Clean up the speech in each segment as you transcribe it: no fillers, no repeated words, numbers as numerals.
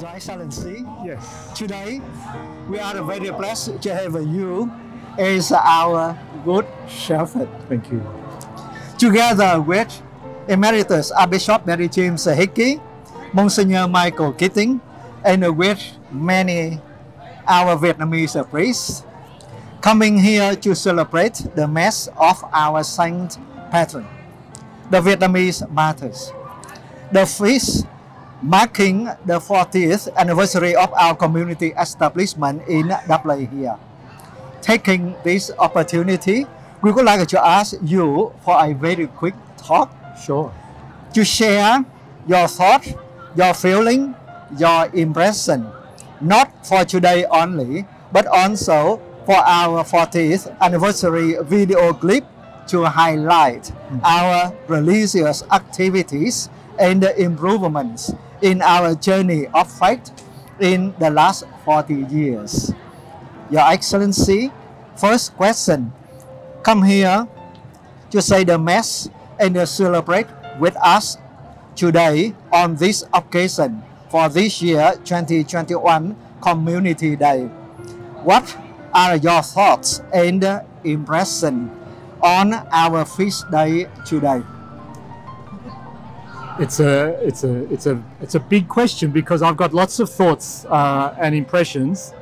Your Excellency, Yes. today we are very blessed to have you as our good shepherd. Thank you. Together with Emeritus Archbishop Mary James Hickey, Monsignor Michael Keating, and with many our Vietnamese priests, coming here to celebrate the Mass of our Saint Patron, the Vietnamese martyrs. The feast marking the 40th anniversary of our community establishment in WA here. Taking this opportunity, we would like to ask you for a very quick talk. Sure. To share your thought, your feeling, your impression, not for today only, but also for our 40th anniversary video clip to highlight our religious activities and the improvements in our journey of faith in the last 40 years. Your Excellency, first question, come here to say the Mass and to celebrate with us today on this occasion for this year 2021 Community Day. What are your thoughts and impression on our feast day today? It's a big question because I've got lots of thoughts and impressions.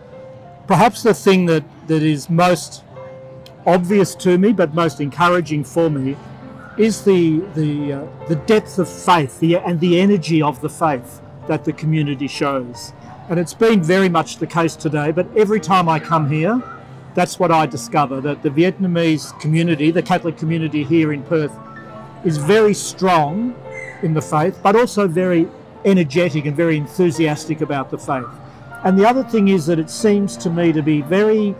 Perhaps the thing that is most obvious to me, but most encouraging for me, is the depth of faith and the energy of the faith that the community shows. And it's been very much the case today, but every time I come here, that's what I discover, that the Vietnamese community, the Catholic community here in Perth, is very strong in the faith, but also very energetic and very enthusiastic about the faith. And the other thing is that it seems to me to be very,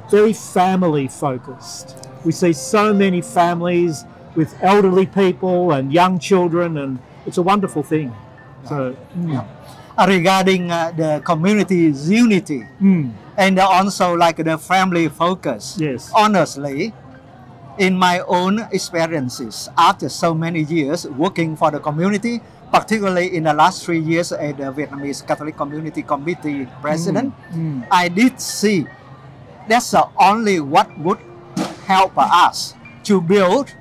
very family focused. We see so many families with elderly people and young children, and it's a wonderful thing. So, regarding the community's unity and also like the family focus. Yes. Honestly, in my own experiences, after so many years working for the community, particularly in the last 3 years as the Vietnamese Catholic Community Committee President, I did see that's the only what would help us to build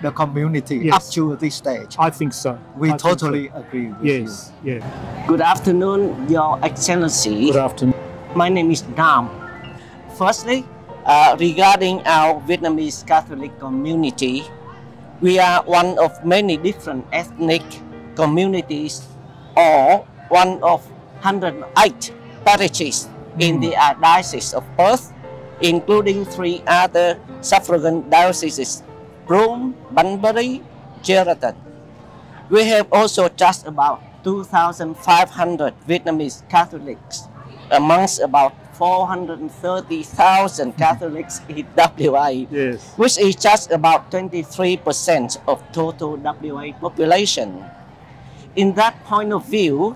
the community up to this stage. I think so. We totally agree with you. Yes, yeah. Good afternoon, Your Excellency. Good afternoon. My name is Nam. Firstly, regarding our Vietnamese Catholic community, we are one of many different ethnic communities, or one of 108 parishes in the Diocese of Perth, including 3 other suffragan dioceses, Broome, Bunbury, Geraldton. We have also just about 2,500 Vietnamese Catholics amongst about 430,000 Catholics in WA, Yes. which is just about 23% of total WA population. In that point of view,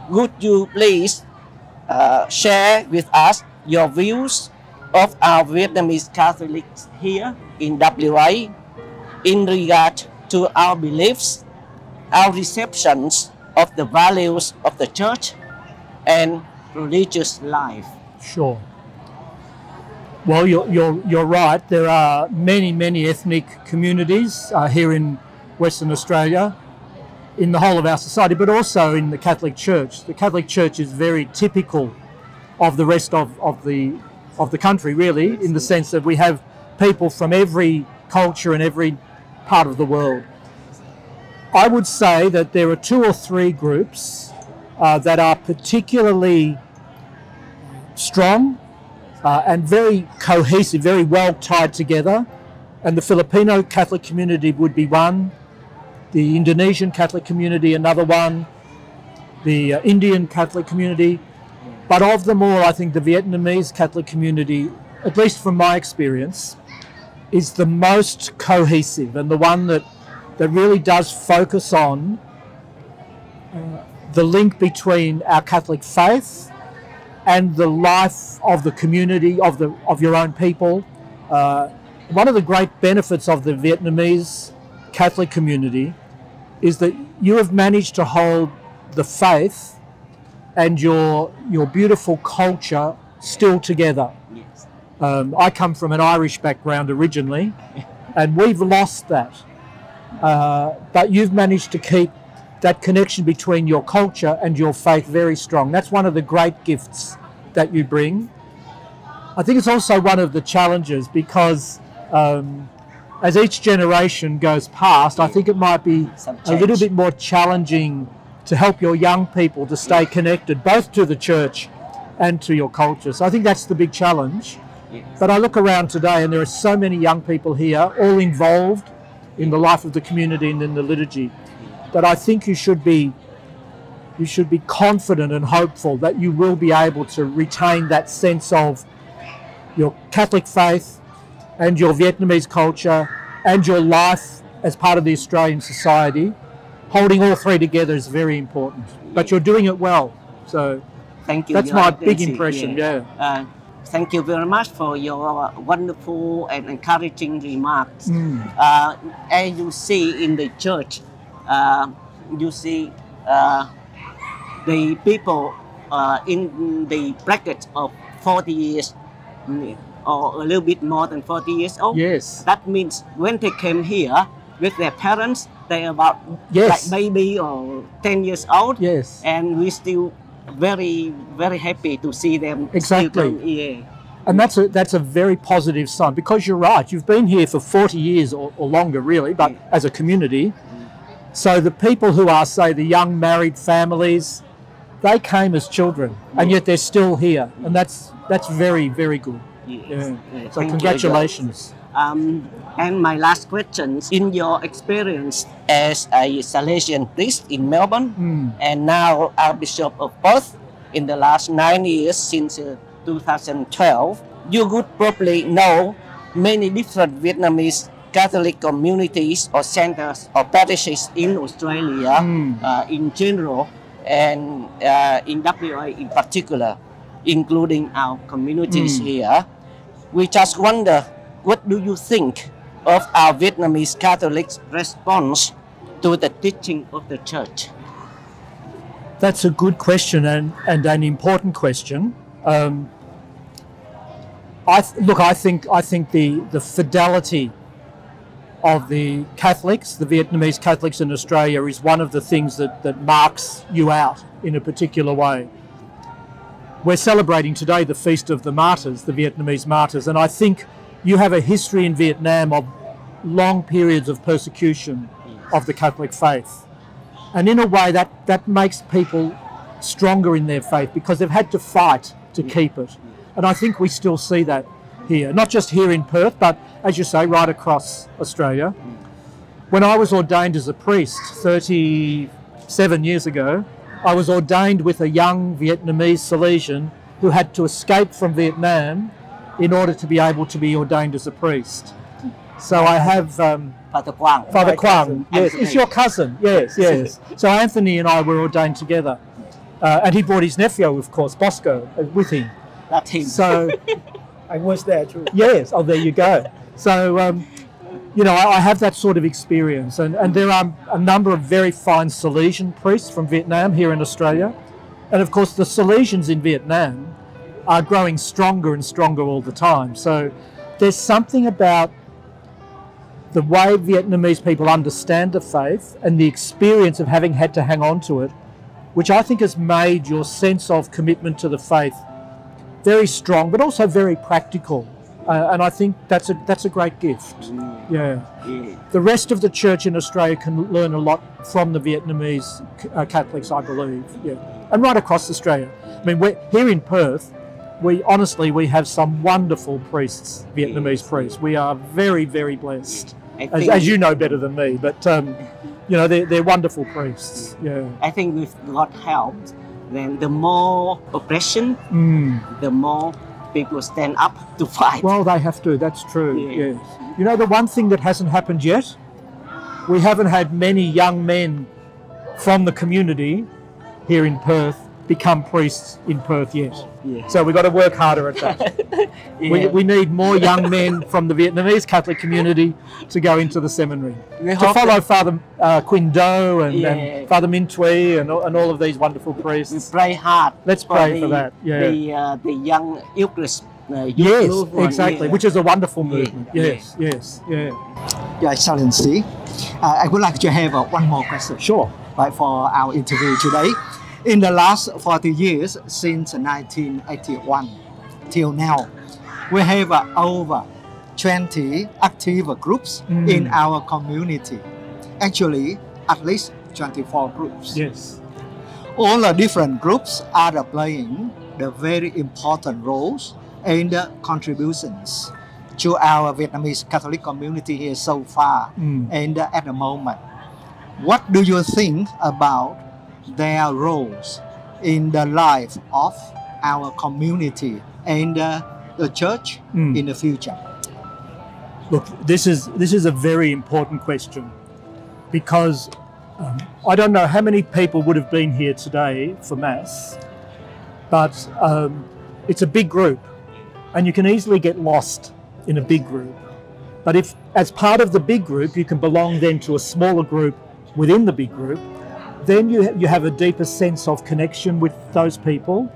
would you please share with us your views of our Vietnamese Catholics here in WA in regard to our beliefs, our receptions of the values of the Church and religious life? Sure. Well, you're right. There are many ethnic communities here in Western Australia, in the whole of our society, but also in the Catholic Church. The Catholic Church is very typical of the rest of the country, really, in the sense that we have people from every culture and every part of the world. I would say that there are 2 or 3 groups that are particularly strong and very cohesive, very well tied together. And the Filipino Catholic community would be one, the Indonesian Catholic community another one, the Indian Catholic community. But of them all, I think the Vietnamese Catholic community, at least from my experience, is the most cohesive and the one that really does focus on the link between our Catholic faith and the life of the community, of your own people. One of the great benefits of the Vietnamese Catholic community is that you have managed to hold the faith and your beautiful culture still together. Yes. I come from an Irish background originally, and we've lost that. But you've managed to keep that connection between your culture and your faith very strong. That's one of the great gifts that you bring. I think it's also one of the challenges because as each generation goes past, I think it might be a little bit more challenging to help your young people to stay connected both to the church and to your culture. So I think that's the big challenge. Yes. But I look around today and there are so many young people here, all involved in the life of the community and in the liturgy, that I think you should be confident and hopeful that you will be able to retain that sense of your Catholic faith and your Vietnamese culture and your life as part of the Australian society. Holding all three together is very important. But you're doing it well. So thank you. That's my big impression, yeah. Thank you very much for your wonderful and encouraging remarks. As you see in the church, you see the people in the bracket of 40 years or a little bit more than 40 years old. Yes. That means when they came here with their parents, they're about like baby or 10 years old. Yes. And we still very, very happy to see them. Exactly. And that's a very positive sign, because you're right, you've been here for 40 years or longer really, but as a community. So the people who are, say, the young married families, they came as children and yet they're still here, and that's very, very good. Yes. So congratulations. And my last question, in your experience as a Salesian priest in Melbourne and now Archbishop of Perth in the last 9 years since 2012, you would probably know many different Vietnamese Catholic communities or centers or parishes in Australia in general and in WA in particular, including our communities here. We just wonder, what do you think of our Vietnamese Catholics' response to the teaching of the Church? That's a good question and an important question. I think the fidelity of the Catholics, the Vietnamese Catholics in Australia, is one of the things that marks you out in a particular way. We're celebrating today the Feast of the Martyrs, the Vietnamese martyrs, and I think you have a history in Vietnam of long periods of persecution of the Catholic faith. And in a way that makes people stronger in their faith because they've had to fight to keep it. And I think we still see that here, not just here in Perth, but as you say, right across Australia. When I was ordained as a priest 37 years ago, I was ordained with a young Vietnamese Salesian who had to escape from Vietnam in order to be able to be ordained as a priest. So I have Father Quang. Father Quang, yes, it's your cousin, yes. So Anthony and I were ordained together. And he brought his nephew, of course, Bosco, with him. That's him. So I was there too. yes, oh, there you go. So, you know, I have that sort of experience. And there are a number of very fine Salesian priests from Vietnam here in Australia. And of course, the Salesians in Vietnam are growing stronger and stronger all the time. So there's something about the way Vietnamese people understand the faith and the experience of having had to hang on to it, which I think has made your sense of commitment to the faith very strong, but also very practical. And I think that's a great gift. Yeah. The rest of the church in Australia can learn a lot from the Vietnamese Catholics, I believe. Yeah, and right across Australia. I mean, we're here in Perth. We have some wonderful priests, Vietnamese priests. We are very, very blessed, as you know better than me. But you know, they're wonderful priests. Yeah. I think with God's help, then the more oppression, the more people stand up to fight. Well, they have to. That's true. Yes. You know, the one thing that hasn't happened yet, we haven't had many young men from the community here in Perth become priests in Perth yet. Yeah. So we've got to work harder at that. We need more young men from the Vietnamese Catholic community to go into the seminary. We To hope follow Father Quỳnh Do and Yeah. Father Minh Thuy and all of these wonderful we priests. pray hard. Let's pray for that. Yeah. The young Eucharist. Yes, movement, exactly, yeah. which is a wonderful movement. Yeah. Yes, yeah. Your Excellency, I would like to have one more question. Sure. Right, for our interview today. In the last 40 years, since 1981 till now, we have over 20 active groups in our community. Actually, at least 24 groups. Yes. All the different groups are playing the very important roles and contributions to our Vietnamese Catholic community here so far and at the moment. What do you think about their roles in the life of our community and the church in the future? Look, this is a very important question because I don't know how many people would have been here today for Mass, but it's a big group and you can easily get lost in a big group. But if, as part of the big group, you can belong then to a smaller group within the big group, then you have a deeper sense of connection with those people,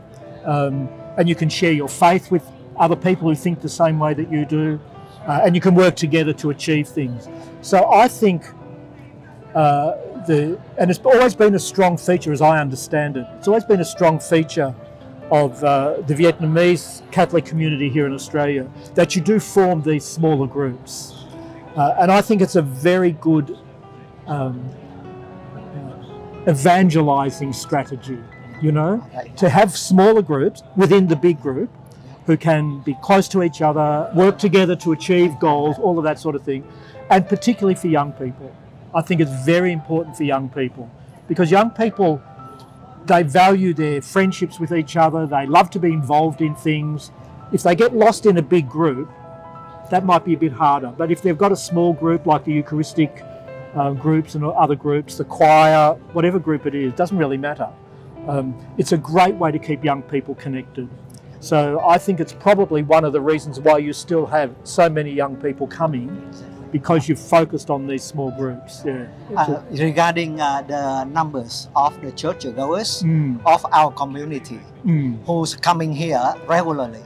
and you can share your faith with other people who think the same way that you do, and you can work together to achieve things. So I think, and it's always been a strong feature, as I understand it, it's always been a strong feature of the Vietnamese Catholic community here in Australia, that you do form these smaller groups. And I think it's a very good evangelizing strategy, you know, to have smaller groups within the big group who can be close to each other, work together to achieve goals, all of that sort of thing. And particularly for young people. I think it's very important for young people because young people, they value their friendships with each other. They love to be involved in things. If they get lost in a big group, that might be a bit harder. But if they've got a small group like the Eucharistic groups and other groups, the choir, whatever group it is, doesn't really matter. It's a great way to keep young people connected. So I think it's probably one of the reasons why you still have so many young people coming, because you've focused on these small groups. Yeah. Regarding the numbers of the churchgoers of our community who's coming here regularly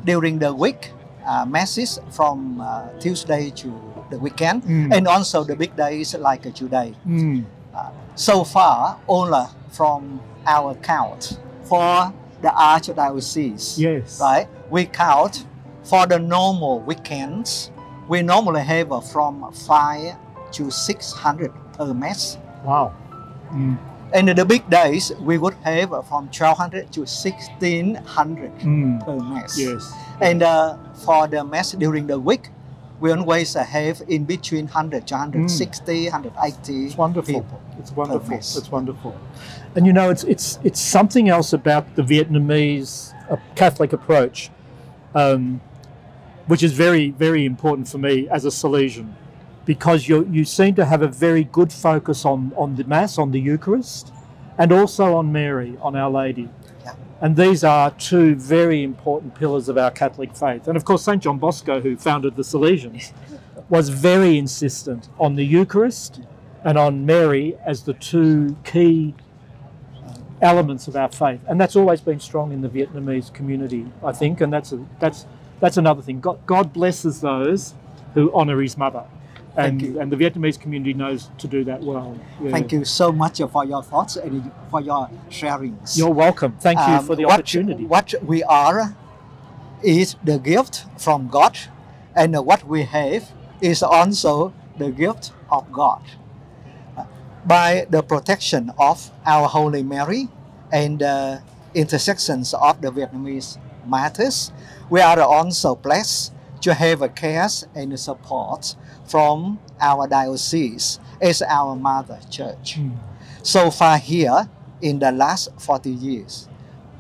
during the week, masses from Tuesday to the weekend, and also the big days like today. So far, only from our count for the Archdiocese, right? We count for the normal weekends. We normally have from 500 to 600 per Mass. Wow. And in the big days, we would have from 1,200 to 1,600 per Mass. Yes. And for the Mass during the week, we always have in between 100 to 160, 180 It's wonderful. people. It's wonderful. per Mass. It's wonderful. And you know, it's something else about the Vietnamese Catholic approach, which is very, very important for me as a Salesian, because you seem to have a very good focus on the Mass, on the Eucharist, and also on Mary, on Our Lady. Yeah. And these are two very important pillars of our Catholic faith. And of course, St. John Bosco, who founded the Salesians, was very insistent on the Eucharist and on Mary as the two key elements of our faith. And that's always been strong in the Vietnamese community, I think, and that's another thing. God blesses those who honour his mother. And the Vietnamese community knows to do that well. Yeah. Thank you so much for your thoughts and for your sharings. You're welcome. Thank you for the opportunity. What we are is the gift from God, and what we have is also the gift of God. By the protection of our Holy Mary and the intersections of the Vietnamese martyrs, we are also blessed to have a care and support from our diocese as our mother church. So far here in the last 40 years.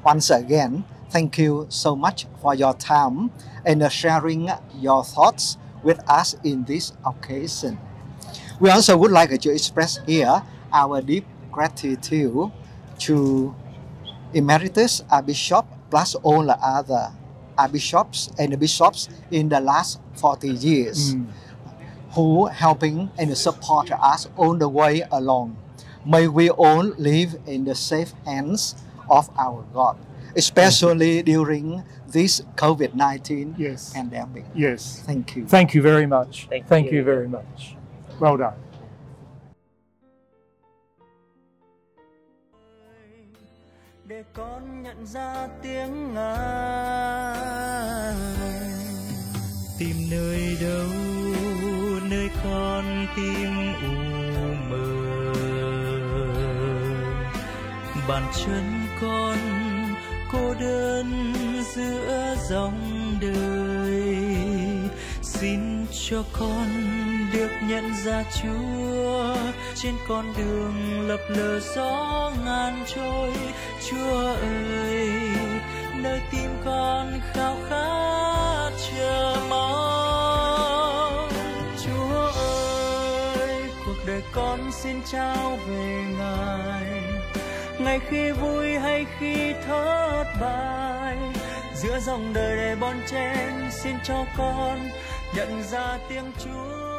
Once again, thank you so much for your time and sharing your thoughts with us in this occasion. We also would like to express here our deep gratitude to Emeritus Archbishop plus all the other Archbishops and bishops in the last 40 years who helping and support us all the way along. May we all live in the safe hands of our God, especially during this COVID-19 pandemic. Yes. Thank you. Thank you very much. Thank you very much. Well done. Để con nhận ra tiếng Ngài, tìm nơi đâu nơi con tim u mờ, bàn chân con cô đơn giữa dòng đời, xin cho con được nhận ra Chúa trên con đường lập lờ gió ngàn trôi. Chúa ơi, nơi tim con khao khát chờ mong. Chúa ơi, cuộc đời con xin trao về Ngài, ngày khi vui hay khi thất bại, giữa dòng đời đầy bon chen xin cho con nhận ra tiếng Chúa.